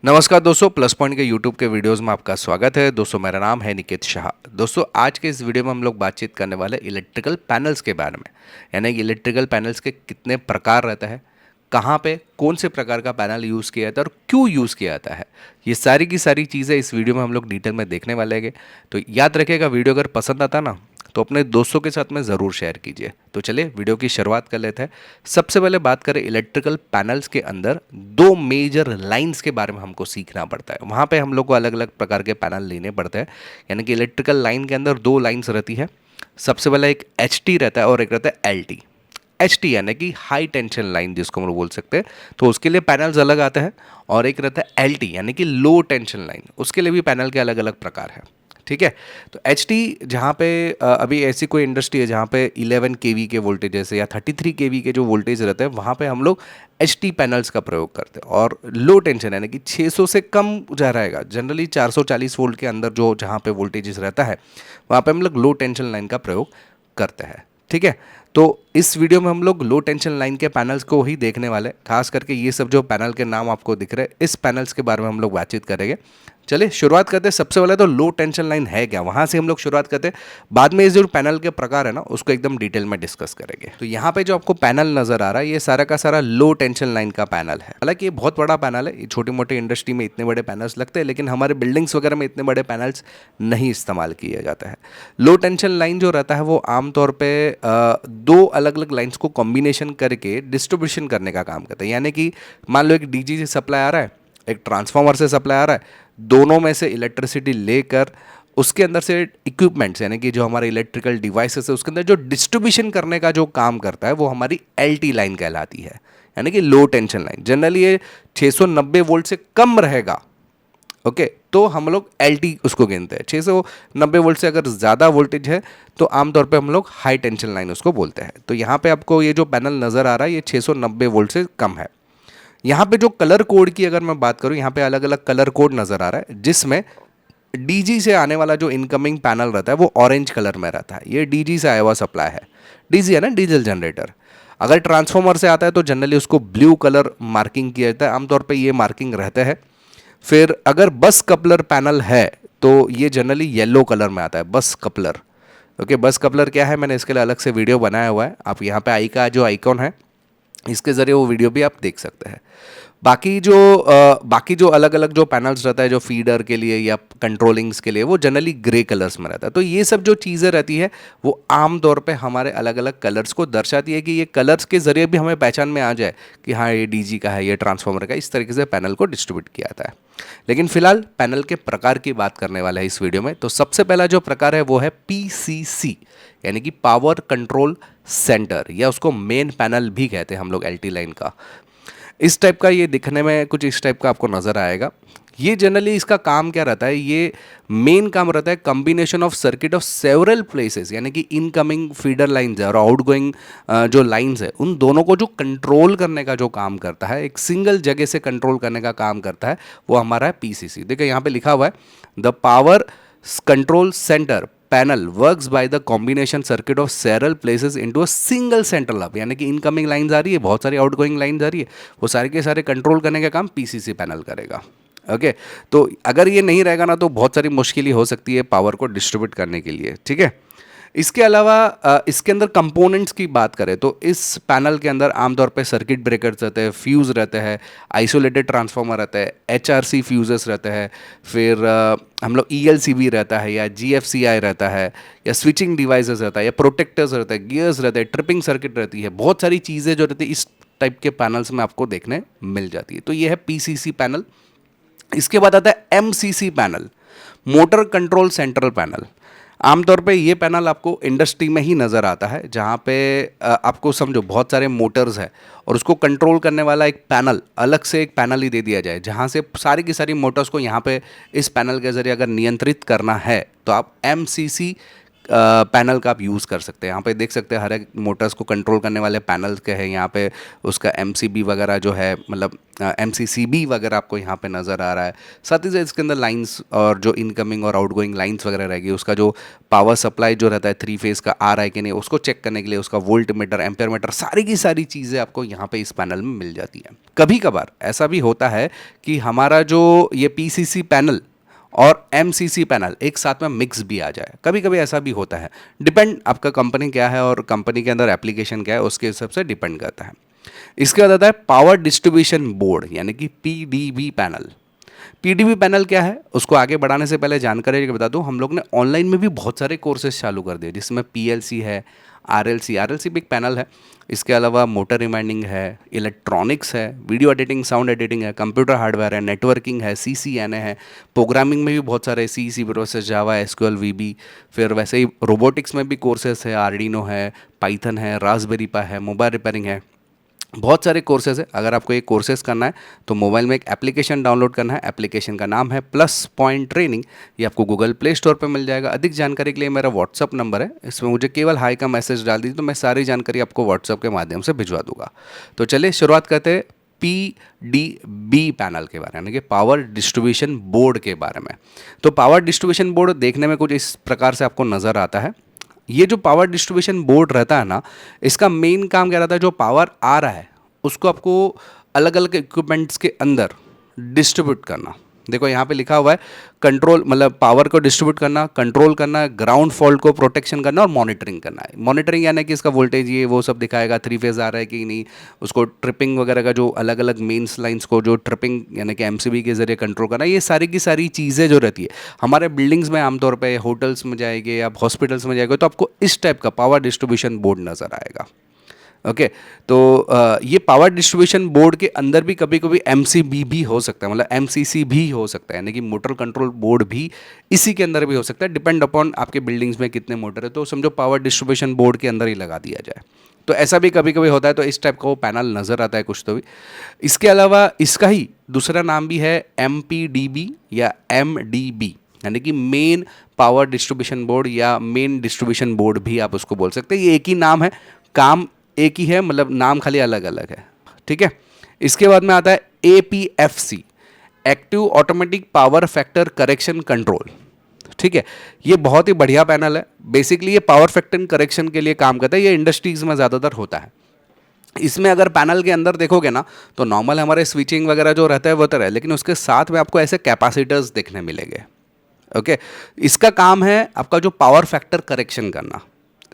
नमस्कार दोस्तों, plus point के यूट्यूब के वीडियोस में आपका स्वागत है। दोस्तों मेरा नाम है निकेत शाह। दोस्तों आज के इस वीडियो में हम लोग बातचीत करने वाले इलेक्ट्रिकल पैनल्स के बारे में, यानी कि इलेक्ट्रिकल पैनल्स के कितने प्रकार रहता है, कहाँ पे कौन से प्रकार का पैनल यूज़ किया जाता है और क्यों यूज़ किया जाता है। ये सारी की सारी चीज़ें इस वीडियो में हम लोग डिटेल में देखने वाले हैं। तो याद रखिएगा, वीडियो अगर पसंद आता ना तो अपने दोस्तों के साथ में ज़रूर शेयर कीजिए। तो चलिए वीडियो की शुरुआत कर लेते हैं। सबसे पहले बात करें इलेक्ट्रिकल पैनल्स के अंदर दो मेजर लाइंस के बारे में हमको सीखना पड़ता है। वहाँ पे हम लोग को अलग अलग प्रकार के पैनल लेने पड़ते हैं, यानी कि इलेक्ट्रिकल लाइन के अंदर दो लाइंस रहती है। सबसे पहले एक HT रहता है और एक रहता है LT। HT यानी कि हाई टेंशन लाइन जिसको हम लोग बोल सकते हैं, तो उसके लिए पैनल्स अलग आते हैं। और एक रहता है LT यानी कि लो टेंशन लाइन, उसके लिए भी पैनल के अलग अलग प्रकार हैं। ठीक है। तो HT जहाँ पे अभी ऐसी कोई इंडस्ट्री है जहाँ पे 11 kV के वोल्टेज से या 33 kV के जो वोल्टेज रहते हैं, वहाँ पे हम लोग HT पैनल्स का प्रयोग करते हैं। और लो टेंशन यानी कि 600 से कम जा रहेगा, जनरली 440 वोल्ट के अंदर जो जहाँ पे वोल्टेजेस रहता है, वहाँ पे हम लोग लो टेंशन लाइन का प्रयोग करते हैं। ठीक है। तो इस वीडियो में हम लोग लो टेंशन लाइन के पैनल्स को ही देखने वाले, खास करके ये सब जो पैनल के नाम आपको दिख रहे हैं, इस पैनल्स के बारे में हम लोग बातचीत करेंगे। चलिए शुरुआत करते हैं। सबसे पहले तो लो टेंशन लाइन है क्या, वहाँ से हम लोग शुरुआत करते हैं। बाद में इस जो पैनल के प्रकार है ना, उसको एकदम डिटेल में डिस्कस करेंगे। तो यहाँ पे जो आपको पैनल नजर आ रहा है, ये सारा का सारा लो टेंशन लाइन का पैनल है। हालांकि ये बहुत बड़ा पैनल है, छोटी मोटी इंडस्ट्री में इतने बड़े पैनल्स लगते हैं, लेकिन हमारे बिल्डिंग्स वगैरह में इतने बड़े पैनल्स नहीं इस्तेमाल किए जाते हैं। लो टेंशन लाइन जो रहता है वो आमतौर पर दो अलग अलग लाइन्स को कॉम्बिनेशन करके डिस्ट्रीब्यूशन करने का काम करता है। यानी कि मान लो एक DG से सप्लाई आ रहा है, एक ट्रांसफार्मर से सप्लाई आ रहा है, दोनों में से इलेक्ट्रिसिटी लेकर उसके अंदर से इक्विपमेंट्स यानी कि जो हमारे इलेक्ट्रिकल डिवाइसेस है, उसके अंदर जो डिस्ट्रीब्यूशन करने का जो काम करता है, वो हमारी LT लाइन कहलाती है, यानी कि लो टेंशन लाइन। जनरली ये 690 वोल्ट से कम रहेगा। ओके, तो हम लोग LT उसको गिनते हैं। 690 वोल्ट से अगर ज़्यादा वोल्टेज है तो आमतौर पे हम लोग हाई टेंशन लाइन उसको बोलते हैं। तो यहाँ पे आपको ये जो पैनल नज़र आ रहा है, ये 690 वोल्ट से कम है। यहाँ पे जो कलर कोड की अगर मैं बात करूँ, यहाँ पे अलग अलग कलर कोड नज़र आ रहा है, जिसमें DG से आने वाला जो इनकमिंग पैनल रहता है वो ऑरेंज कलर में रहता है। ये DG से आया हुआ सप्लाई है। DG है ना, डीजल जनरेटर। अगर ट्रांसफार्मर से आता है तो जनरली उसको ब्लू कलर मार्किंग किया जाता है, आमतौर पे ये मार्किंग रहता है। फिर अगर बस कपलर पैनल है तो ये जनरली येलो कलर में आता है, बस कपलर। ओके, बस कपलर क्या है, मैंने इसके लिए अलग से वीडियो बनाया हुआ है। आप यहाँ पे आई का जो आइकॉन है, इसके ज़रिए वो वीडियो भी आप देख सकते हैं। बाकी जो अलग अलग जो पैनल्स रहता है, जो फीडर के लिए या कंट्रोलिंग्स के लिए, वो जनरली ग्रे कलर्स में रहता है। तो ये सब जो चीज़ें रहती है वो आम तौर पे हमारे अलग अलग कलर्स को दर्शाती है, कि ये कलर्स के ज़रिए भी हमें पहचान में आ जाए कि हाँ ये DG का है, ये ट्रांसफार्मर का। इस तरीके से पैनल को डिस्ट्रीब्यूट किया जाता है। लेकिन फिलहाल पैनल के प्रकार की बात करने वाला है इस वीडियो में। तो सबसे पहला जो प्रकार है वो है PCC, यानी कि पावर कंट्रोल सेंटर, या उसको मेन पैनल भी कहते हैं हम लोग LT लाइन का। इस टाइप का ये दिखने में कुछ इस टाइप का आपको नज़र आएगा। ये जनरली इसका काम क्या रहता है, ये मेन काम रहता है combination of circuit of several places, यानी कि इनकमिंग फीडर लाइंस है और आउटगोइंग जो लाइंस है, उन दोनों को जो कंट्रोल करने का जो काम करता है, एक सिंगल जगह से कंट्रोल करने का काम करता है, वो हमारा है PCC। देखिए यहाँ पे लिखा हुआ है, the power control centre panel works by the combination circuit of several places into a single central hub. यानी कि इनकमिंग लाइंस आ रही है, बहुत सारी आउटगोइंग लाइंस आ रही है, वो सारे के सारे कंट्रोल करने का काम PCC पैनल करेगा। ओके, तो अगर ये नहीं रहेगा ना तो बहुत सारी मुश्किल हो सकती है पावर को डिस्ट्रीब्यूट करने के लिए। ठीक है। इसके अलावा इसके अंदर कंपोनेंट्स की बात करें तो इस पैनल के अंदर आमतौर पे सर्किट ब्रेकर्स रहते हैं, फ्यूज़ रहते हैं, आइसोलेटेड ट्रांसफार्मर रहते हैं, HRC फ्यूजेस रहते हैं, फिर हम लोग ELCB रहता है, या GFCI रहता है, या स्विचिंग डिवाइसेस रहता है, या प्रोटेक्टर्स रहते हैं, गियर्स रहते हैं, ट्रिपिंग सर्किट रहती है। बहुत सारी चीज़ें जो रहती है इस टाइप के पैनल्स में आपको देखने मिल जाती है। तो ये है PCC पैनल। इसके बाद आता है MCC panel, motor control central panel. आमतौर पे ये पैनल आपको इंडस्ट्री में ही नज़र आता है, जहाँ पे आपको समझो बहुत सारे मोटर्स है और उसको कंट्रोल करने वाला एक पैनल, अलग से एक पैनल ही दे दिया जाए, जहाँ से सारी की सारी मोटर्स को यहाँ पे इस पैनल के ज़रिए अगर नियंत्रित करना है तो आप MCC पैनल का आप यूज़ कर सकते हैं। यहाँ पे देख सकते हैं हर एक मोटर्स को कंट्रोल करने वाले पैनल के हैं। यहाँ पे उसका MCB वगैरह जो है, मतलब MCCB वगैरह आपको यहाँ पे नज़र आ रहा है। साथ ही साथ इसके अंदर लाइंस और जो इनकमिंग और आउटगोइंग लाइंस वगैरह रहेगी, उसका जो पावर सप्लाई जो रहता है 3 फेज़ का आ रहा है कि नहीं, उसको चेक करने के लिए उसका वोल्ट मीटर, एम्पेयर मीटर, सारी की सारी चीज़ें आपको यहाँ पे इस पैनल में मिल जाती है। कभी कभार ऐसा भी होता है कि हमारा जो ये PCC पैनल और MCC पैनल एक साथ में मिक्स भी आ जाए, कभी कभी ऐसा भी होता है। डिपेंड आपका कंपनी क्या है और कंपनी के अंदर एप्लीकेशन क्या है, उसके हिसाब से डिपेंड करता है। इसके बाद आता है पावर डिस्ट्रीब्यूशन बोर्ड, यानी कि PDB पैनल। PDB पैनल क्या है, उसको आगे बढ़ाने से पहले जानकारी बता दूं, हम लोग ने ऑनलाइन में भी बहुत सारे कोर्सेज चालू कर दिए, जिसमें PLC है, RLC भी एक पैनल है। इसके अलावा मोटर रिमाइंडिंग है, इलेक्ट्रॉनिक्स है, वीडियो एडिटिंग, साउंड एडिटिंग है, कंप्यूटर हार्डवेयर है, नेटवर्किंग है, CCNA है, प्रोग्रामिंग में भी बहुत सारे C प्रोसेस, जावा, SQL, VB। फिर वैसे ही रोबोटिक्स में भी कोर्सेस है, आर्डिनो है, पाइथन है, रास्पबेरी पाई है, मोबाइल रिपेयरिंग है, बहुत सारे कोर्सेज है। अगर आपको ये कोर्सेज करना है तो मोबाइल में एक एप्लीकेशन डाउनलोड करना है। एप्लीकेशन का नाम है प्लस पॉइंट ट्रेनिंग। ये आपको गूगल प्ले स्टोर पर मिल जाएगा। अधिक जानकारी के लिए मेरा व्हाट्सअप नंबर है, इसमें मुझे केवल हाई का मैसेज डाल दीजिए तो मैं सारी जानकारी आपको व्हाट्सअप के माध्यम से भिजवा दूंगा। तो चलिए शुरुआत करते हैं PDB पैनल के बारे में, यानी कि पावर डिस्ट्रीब्यूशन बोर्ड के बारे में। तो पावर डिस्ट्रीब्यूशन बोर्ड देखने में कुछ इस प्रकार से आपको नज़र आता है। ये जो पावर डिस्ट्रीब्यूशन बोर्ड रहता है ना, इसका मेन काम क्या रहता है, जो पावर आ रहा है उसको आपको अलग अलग इक्विपमेंट्स के अंदर डिस्ट्रीब्यूट करना। देखो यहाँ पे लिखा हुआ है कंट्रोल, मतलब पावर को डिस्ट्रीब्यूट करना, कंट्रोल करना, ग्राउंड फॉल्ट को प्रोटेक्शन करना और मॉनिटरिंग करना है। मॉनिटरिंग यानी कि इसका वोल्टेज ये वो सब दिखाएगा, 3 फेज आ रहा है कि नहीं, उसको ट्रिपिंग वगैरह का जो अलग अलग मेन्स लाइंस को जो ट्रिपिंग यानी कि MCB के जरिए कंट्रोल करना, ये सारी की सारी चीज़ें जो रहती है हमारे बिल्डिंग्स में, आमतौर पर होटल्स में जाएंगे या हॉस्पिटल्स में जाएंगे तो आपको इस टाइप का पावर डिस्ट्रीब्यूशन बोर्ड नज़र आएगा। ओके तो ये पावर डिस्ट्रीब्यूशन बोर्ड के अंदर भी कभी कभी MCB भी हो सकता है, मतलब MCC भी हो सकता है, यानी कि मोटर कंट्रोल बोर्ड भी इसी के अंदर भी हो सकता है। डिपेंड अपॉन आपके बिल्डिंग्स में कितने मोटर है, तो समझो पावर डिस्ट्रीब्यूशन बोर्ड के अंदर ही लगा दिया जाए। तो ऐसा भी कभी कभी होता है, तो इस टाइप का वो पैनल नज़र आता है कुछ तो भी। इसके अलावा इसका ही दूसरा नाम भी है MPDB या MDB, यानी कि मेन पावर डिस्ट्रीब्यूशन बोर्ड या मेन डिस्ट्रीब्यूशन बोर्ड भी आप उसको बोल सकते हैं। ये एक ही नाम है, काम एक ही है, मतलब नाम खाली अलग अलग है। ठीक है, इसके बाद में आता है APFC, active automatic power factor correction control. ठीक है, ये बहुत ही बढ़िया पैनल है। बेसिकली ये पावर फैक्टर करेक्शन के लिए काम करता है। ये इंडस्ट्रीज में ज़्यादातर होता है। इसमें अगर पैनल के अंदर देखोगे ना तो नॉर्मल हमारे स्विचिंग वगैरह जो रहता है वो तो है, लेकिन उसके साथ में आपको ऐसे कैपेसिटर्स देखने मिलेंगे। ओके, इसका काम है आपका जो पावर फैक्टर करेक्शन करना,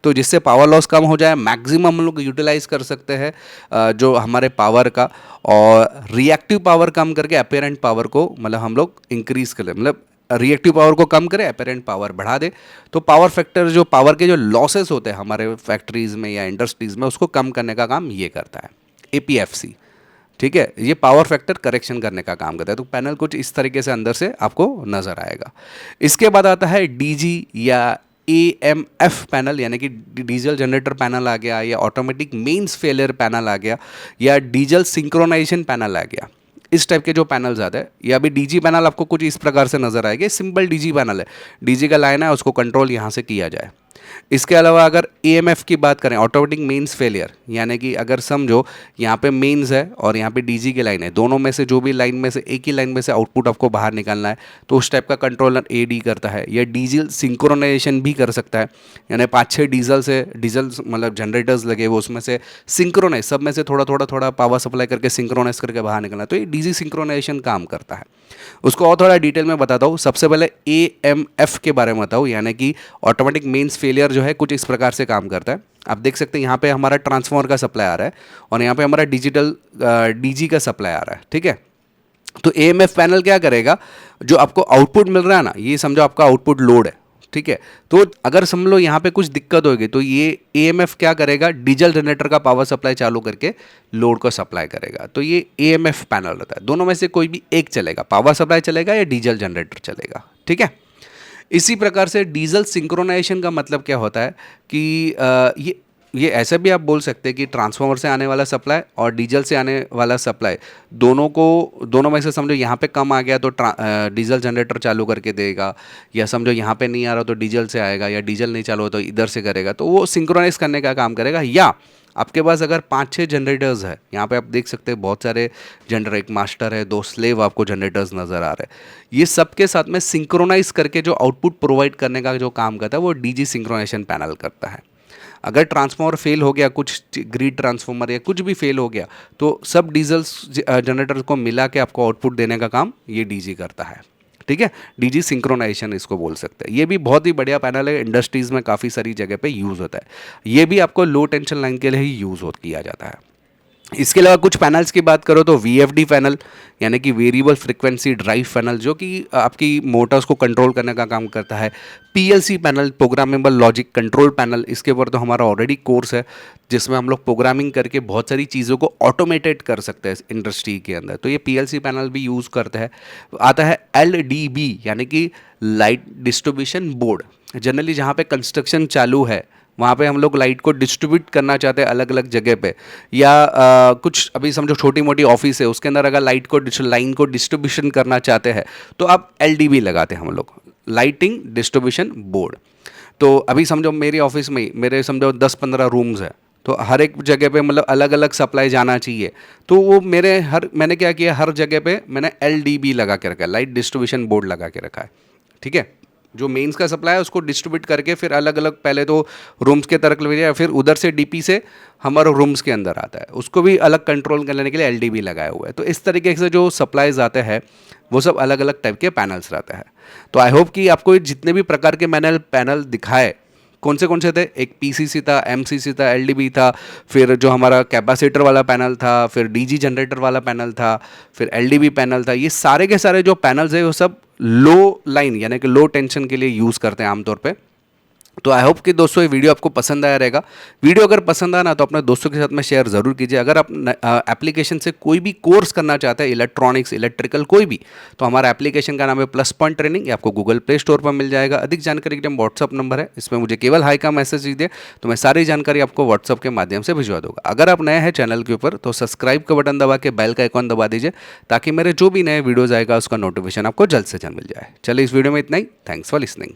तो जिससे पावर लॉस कम हो जाए, मैक्सिमम हम लोग यूटिलाइज कर सकते हैं जो हमारे पावर का, और रिएक्टिव पावर कम करके अपेरेंट पावर को मतलब हम लोग इंक्रीज कर ले, मतलब रिएक्टिव पावर को कम करे, अपेरेंट पावर बढ़ा दे। तो पावर फैक्टर जो पावर के जो लॉसेस होते हैं हमारे फैक्ट्रीज में या इंडस्ट्रीज में, उसको कम करने का काम ये करता है APFC। ठीक है, ये पावर फैक्टर करेक्शन करने का काम करता है। तो पैनल कुछ इस तरीके से अंदर से आपको नज़र आएगा। इसके बाद आता है DG या AMF पैनल, यानी कि डीजल जनरेटर पैनल आ गया, या ऑटोमेटिक मेंस फेलियर पैनल आ गया, या डीजल सिंक्रोनाइजेशन पैनल आ गया। इस टाइप के जो पैनल्स आते हैं, या अभी DG पैनल आपको कुछ इस प्रकार से नजर आएगा। सिंपल DG पैनल है, DG का लाइन है, उसको कंट्रोल यहाँ से किया जाए। इसके अलावा अगर AMF की बात करें, ऑटोमेटिक मेंस फेलियर, यानी कि अगर समझो यहाँ पे मेंस है और यहाँ पे DG की लाइन है, दोनों में से जो भी लाइन में से एक ही लाइन में से आउटपुट आपको बाहर निकालना है, तो उस टाइप का कंट्रोलर AD करता है। या डीजल सिंक्रोनाइजेशन भी कर सकता है, यानी 5-6 डीजल मतलब जनरेटर्स लगे वो, उसमें से सिंक्रोनाइज, सब में से थोड़ा थोड़ा थोड़ा पावर सप्लाई करके सिंक्रोनाइज करके बाहर निकलना है, तो ये DG सिंक्रोनाइजेशन काम करता है। उसको और थोड़ा डिटेल में बताता हूँ। सबसे पहले AMF के बारे में बताऊँ, यानी कि ऑटोमेटिक मेंस फेलियर जो है कुछ इस प्रकार से काम करता है। आप देख सकते हैं यहाँ पे हमारा ट्रांसफार्मर का सप्लाई आ रहा है और यहाँ पे हमारा डिजिटल DG का सप्लाई आ रहा है। ठीक है, तो AMF पैनल क्या करेगा, जो आपको आउटपुट मिल रहा है ना, ये समझो आपका आउटपुट लोड है। ठीक है, तो अगर समझ लो यहाँ पे कुछ दिक्कत होगी तो ये AMF क्या करेगा, डीजल जनरेटर का पावर सप्लाई चालू करके लोड को सप्लाई करेगा। तो ये AMF पैनल रहता है। दोनों में से कोई भी एक चलेगा, पावर सप्लाई चलेगा या डीजल जनरेटर चलेगा। ठीक है, इसी प्रकार से डीजल सिंक्रोनाइजेशन का मतलब क्या होता है कि ये ये ऐसे भी आप बोल सकते हैं कि ट्रांसफार्मर से आने वाला सप्लाई और डीजल से आने वाला सप्लाई दोनों में से समझो यहाँ पे कम आ गया तो डीजल जनरेटर चालू करके देगा, या समझो यहाँ पे नहीं आ रहा तो डीजल से आएगा, या डीजल नहीं चालू हो तो इधर से करेगा, तो वो सिंक्रोनाइज करने का काम करेगा। या आपके पास अगर 5-6 जनरेटर्स है, यहाँ पे आप देख सकते हैं बहुत सारे जनरेटर, एक मास्टर है, 2 स्लेव आपको जनरेटर्स नज़र आ रहे हैं, ये सबके साथ में सिंक्रोनाइज करके जो आउटपुट प्रोवाइड करने का जो काम करता है वो डीजी सिंक्रोनाइजेशन पैनल करता है। अगर ट्रांसफार्मर फेल हो गया, कुछ ग्रिड ट्रांसफार्मर या कुछ भी फेल हो गया, तो सब डीजल जनरेटर को मिला के आपको आउटपुट देने का काम ये डीजी करता है। ठीक है, डीजी सिंक्रोनाइजेशन इसको बोल सकते हैं। ये भी बहुत ही बढ़िया पैनल है, इंडस्ट्रीज़ में काफ़ी सारी जगह पे यूज़ होता है। ये भी आपको लो टेंशन लाइन के लिए ही यूज़ किया जाता है। इसके अलावा कुछ पैनल्स की बात करो तो वीएफडी पैनल यानी कि वेरिएबल फ्रीक्वेंसी ड्राइव पैनल, जो कि आपकी मोटर्स को कंट्रोल करने का काम करता है। PLC panel, programmable logic control panel, इसके ऊपर तो हमारा ऑलरेडी कोर्स है जिसमें हम लोग प्रोग्रामिंग करके बहुत सारी चीज़ों को ऑटोमेटेड कर सकते हैं इंडस्ट्री के अंदर, तो ये पीएलसी पैनल भी यूज़ करते हैं। आता है एलडीबी यानी कि लाइट डिस्ट्रीब्यूशन बोर्ड। जनरली जहाँ पे कंस्ट्रक्शन चालू है वहाँ पे हम लोग लाइट को डिस्ट्रीब्यूट करना चाहते हैं अलग अलग जगह पे, या कुछ अभी समझो छोटी मोटी ऑफिस है उसके अंदर अगर लाइन को डिस्ट्रीब्यूशन करना चाहते हैं तो आप एलडीबी लगाते हैं हम लोग, लाइटिंग डिस्ट्रीब्यूशन बोर्ड। तो अभी समझो मेरी ऑफिस में मेरे समझो 10-15 रूम्स है, तो हर एक जगह पे मतलब अलग अलग सप्लाई जाना चाहिए, तो वो मैंने क्या किया, हर जगह पे मैंने एलडीबी लगा के रखा है, लाइट डिस्ट्रीब्यूशन बोर्ड लगा के रखा है। ठीक है, जो मेंस का सप्लाई है उसको डिस्ट्रीब्यूट करके फिर अलग अलग पहले तो रूम्स के तरफ ले जाए, फिर उधर से डीपी से हमारे रूम्स के अंदर आता है, उसको भी अलग कंट्रोल करने के लिए एलडीबी लगाया हुआ है। तो इस तरीके से जो सप्लाईज आते हैं वो सब अलग अलग टाइप के पैनल्स रहते हैं। तो आई होप कि आपको जितने भी प्रकार के मैंने पैनल दिखाए कौन से थे, एक पीसीसी था, एमसीसी था, एलडीबी था, फिर जो हमारा कैपेसिटर वाला पैनल था, फिर डीजी जनरेटर वाला पैनल था, फिर एलडीबी पैनल था, ये सारे के सारे जो पैनल्स है वो सब लो लाइन यानी कि लो टेंशन के लिए यूज़ करते हैं आमतौर पे। तो आई होप कि दोस्तों ये वीडियो आपको पसंद आया रहेगा। वीडियो अगर पसंद आया ना तो अपने दोस्तों के साथ में शेयर ज़रूर कीजिए। अगर आप एप्लीकेशन से कोई भी कोर्स करना चाहते हैं, इलेक्ट्रॉनिक्स, इलेक्ट्रिकल कोई भी, तो हमारा एप्लीकेशन का नाम है प्लस पॉइंट ट्रेनिंग, ये आपको गूगल प्ले स्टोर पर मिल जाएगा। अधिक जानकारी के लिए व्हाट्सअप नंबर है, इसमें मुझे केवल हाई का मैसेज दीजिए तो मैं सारी जानकारी आपको व्हाट्सअप के माध्यम से भिजवा दूंगा। अगर आप नए हैं चैनल के ऊपर तो सब्सक्राइब का बटन दबा के बेल का आइकॉन दबा दीजिए ताकि मेरे जो भी नए वीडियोज़ आएगा उसका नोटिफिकेशन आपको जल्द से जल्द मिल जाए। चलिए इस वीडियो में इतना ही। Thanks for listening.